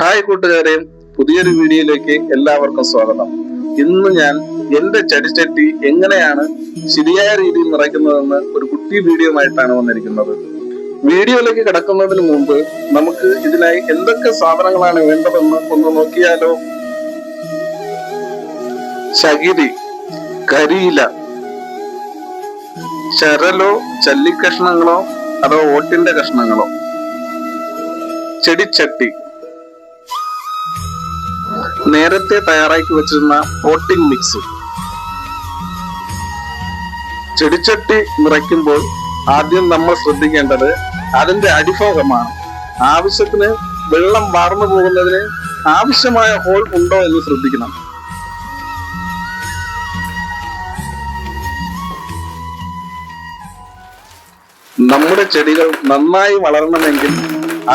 Hi കൂട്ടുകാരെ, പുതിയൊരു വീഡിയോയിലേക്ക് എല്ലാവർക്കും സ്വാഗതം. ഇന്ന് ഞാൻ എന്റെ ചെടിച്ചട്ടി എങ്ങനെയാണ് ശരിയായ രീതിയിൽ നിറയ്ക്കുന്നതെന്ന് ഒരു കുട്ടി വീഡിയോ ആയിട്ടാണ് വന്നിരിക്കുന്നത്. വീഡിയോയിലേക്ക് കിടക്കുന്നതിന് മുമ്പ് നമുക്ക് ഇതിനായി എന്തൊക്കെ സാധനങ്ങളാണ് വേണ്ടതെന്ന് ഒന്ന് നോക്കിയാലോ. ചകിരി, കരിയില, ചരലോ ചല്ലിക്കഷ്ണങ്ങളോ അതോ ഓട്ടിന്റെ കഷ്ണങ്ങളോ, ചെടിച്ചട്ടി, നേരത്തെ തയ്യാറാക്കി വെച്ചിരുന്ന പോട്ടിംഗ് മിക്സ്. ചെടിച്ചട്ടി നിറയ്ക്കുമ്പോൾ ആദ്യം നമ്മൾ ശ്രദ്ധിക്കേണ്ടത് അതിന്റെ അടിഭാഗമാണ്. ആവശ്യത്തിന് വെള്ളം വാർന്നു പോകുന്നതിന് ആവശ്യമായ ഹോൾ ഉണ്ടോ എന്ന് ശ്രദ്ധിക്കണം. നമ്മുടെ ചെടികൾ നന്നായി വളരണമെങ്കിൽ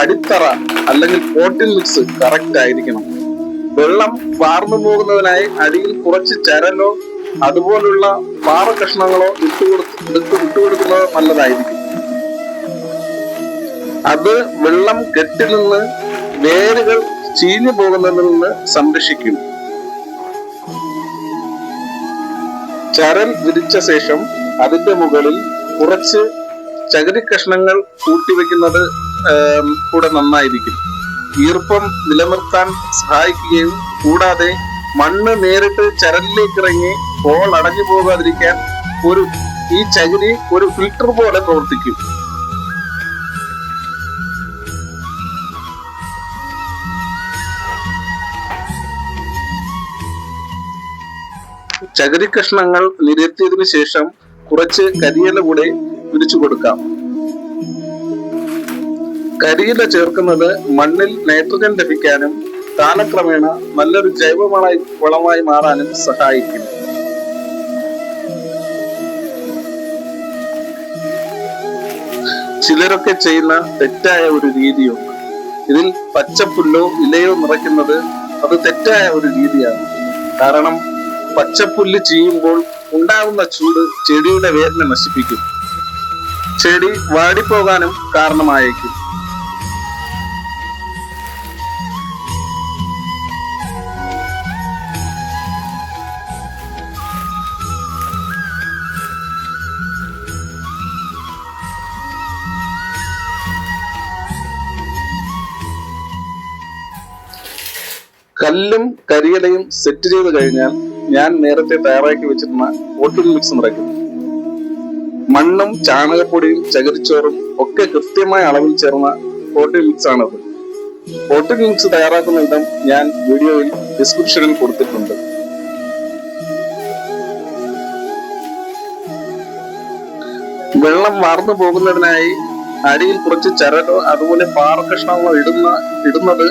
അടിത്തറ അല്ലെങ്കിൽ പോട്ടിംഗ് മിക്സ് കറക്റ്റ് ആയിരിക്കണം. വെള്ളം വാർന്നു പോകുന്നതിനായി അടിയിൽ കുറച്ച് ചരലോ അതുപോലുള്ള പാറ കഷ്ണങ്ങളോ ഇട്ടുകൊടുക്കുന്നത് നല്ലതായിരിക്കും. അത് വെള്ളം കെട്ടി നിന്ന് വേരുകൾ ചീഞ്ഞു പോകുന്നതിൽ നിന്ന് സംരക്ഷിക്കും. ചരൽ വിരിച്ച ശേഷം അതിന്റെ മുകളിൽ കുറച്ച് ചകിരി കഷ്ണങ്ങൾ കൂട്ടിവെക്കുന്നത് കൂടെ നന്നായിരിക്കും. ഈർപ്പം നിലനിർത്താൻ സഹായിക്കുകയും കൂടാതെ മണ്ണ് നേരിട്ട് ചരലിലേക്ക് ഇറങ്ങി ഹോൾ അടഞ്ഞു പോകാതിരിക്കാൻ ഈ ചകിരി ഒരു ഫിൽട്ടർ പോലെ പ്രവർത്തിക്കും. ചകിരി കഷ്ണങ്ങൾ നിരത്തിയതിനു ശേഷം കുറച്ച് കരിയില കൂടെ വിരിച്ചു കൊടുക്കാം. കരിയില ചേർക്കുന്നത് മണ്ണിൽ നൈട്രജൻ ലഭിക്കാനും കാലക്രമേണ നല്ലൊരു വളമായി മാറാനും സഹായിക്കും. ചിലരൊക്കെ ചെയ്യുന്ന തെറ്റായ ഒരു രീതിയുണ്ട്. ഇതിൽ പച്ചപ്പുല്ലോ ഇലയോ നിറയ്ക്കുന്നത് അത് തെറ്റായ ഒരു രീതിയാണ്. കാരണം പച്ചപ്പുല്ല് ചെയ്യുമ്പോൾ ഉണ്ടാകുന്ന ചൂട് ചെടിയുടെ വേരിനെ നശിപ്പിക്കും. ചെടി വാടിപ്പോകാനും കാരണമായേക്കും. കല്ലും കരിയിലയും സെറ്റ് ചെയ്ത് കഴിഞ്ഞാൽ ഞാൻ നേരത്തെ തയ്യാറാക്കി വെച്ചിരുന്ന പോട്ടിംഗ് മിക്സ് നിറയ്ക്കും. മണ്ണും ചാണകപ്പൊടിയും ചകിരിച്ചോറും ഒക്കെ കൃത്യമായ അളവിൽ ചേർന്ന പോട്ടിംഗ് മിക്സ് ആണത്. പോട്ടിംഗ് മിക്സ് തയ്യാറാക്കുന്ന വിധം ഞാൻ വീഡിയോയിൽ ഡിസ്ക്രിപ്ഷനിൽ കൊടുത്തിട്ടുണ്ട്. വെള്ളം വാർന്നു പോകുന്നതിനായി അടിയിൽ കുറച്ച് ചരലോ അതുപോലെ പാറക്കഷ്ണങ്ങളോ ഇടുന്നത്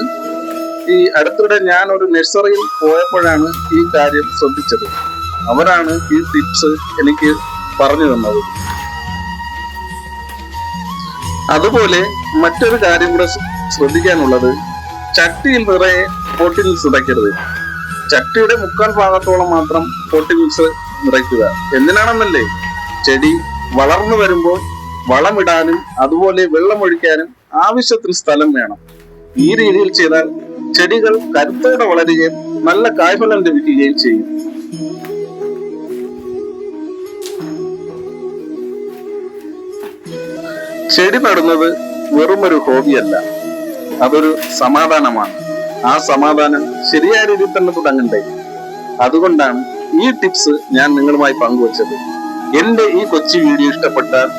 ഈ അടുത്തിടെ ഞാൻ ഒരു നഴ്സറിയിൽ പോയപ്പോഴാണ് ഈ കാര്യം ശ്രദ്ധിച്ചത്. അവരാണ് ഈ ടിപ്സ് എനിക്ക് പറഞ്ഞു തന്നത്. അതുപോലെ മറ്റൊരു കാര്യം കൂടെ ശ്രദ്ധിക്കാനുള്ളത്, ചട്ടിയിൽ നിറയെ പോട്ടിംഗ് മിക്സ് നിറയ്ക്കരുത്. ചട്ടിയുടെ മുക്കാൽ ഭാഗത്തോളം മാത്രം പോട്ടിംഗ് മിക്സ് നിറയ്ക്കുക. എന്തിനാണെന്നല്ലേ, ചെടി വളർന്നു വരുമ്പോൾ വളമിടാനും അതുപോലെ വെള്ളമൊഴിക്കാനും ആവശ്യത്തിന് സ്ഥലം വേണം. ഈ രീതിയിൽ ചെയ്താൽ ചെടികൾ കരുത്തോടെ വളരുകയും നല്ല കായ്ഫലം ലഭിക്കുകയും ചെയ്യും. ചെടി നടുന്നത് വെറുമൊരു ഹോബിയല്ല, അതൊരു സമാധാനമാണ്. ആ സമാധാനം ശരിയായ രീതിയിൽ തന്നെ തുടങ്ങണ്ടേ. അതുകൊണ്ടാണ് ഈ ടിപ്സ് ഞാൻ നിങ്ങളുമായി പങ്കുവച്ചത്. എന്റെ ഈ കൊച്ചു വീഡിയോ ഇഷ്ടപ്പെട്ടാൽ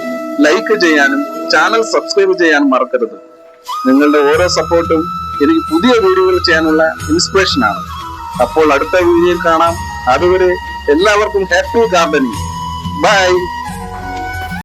ലൈക്ക് ചെയ്യാനും ചാനൽ സബ്സ്ക്രൈബ് ചെയ്യാനും മറക്കരുത്. നിങ്ങളുടെ ഓരോ സപ്പോർട്ടും എനിക്ക് പുതിയ വീഡിയോകൾ ചെയ്യാനുള്ള ഇൻസ്പിറേഷൻ ആണ്. അപ്പോൾ അടുത്ത വീഡിയോയിൽ കാണാം. അതുവരെ എല്ലാവർക്കും ഹാപ്പി ഗാർഡനിങ്. ബൈ.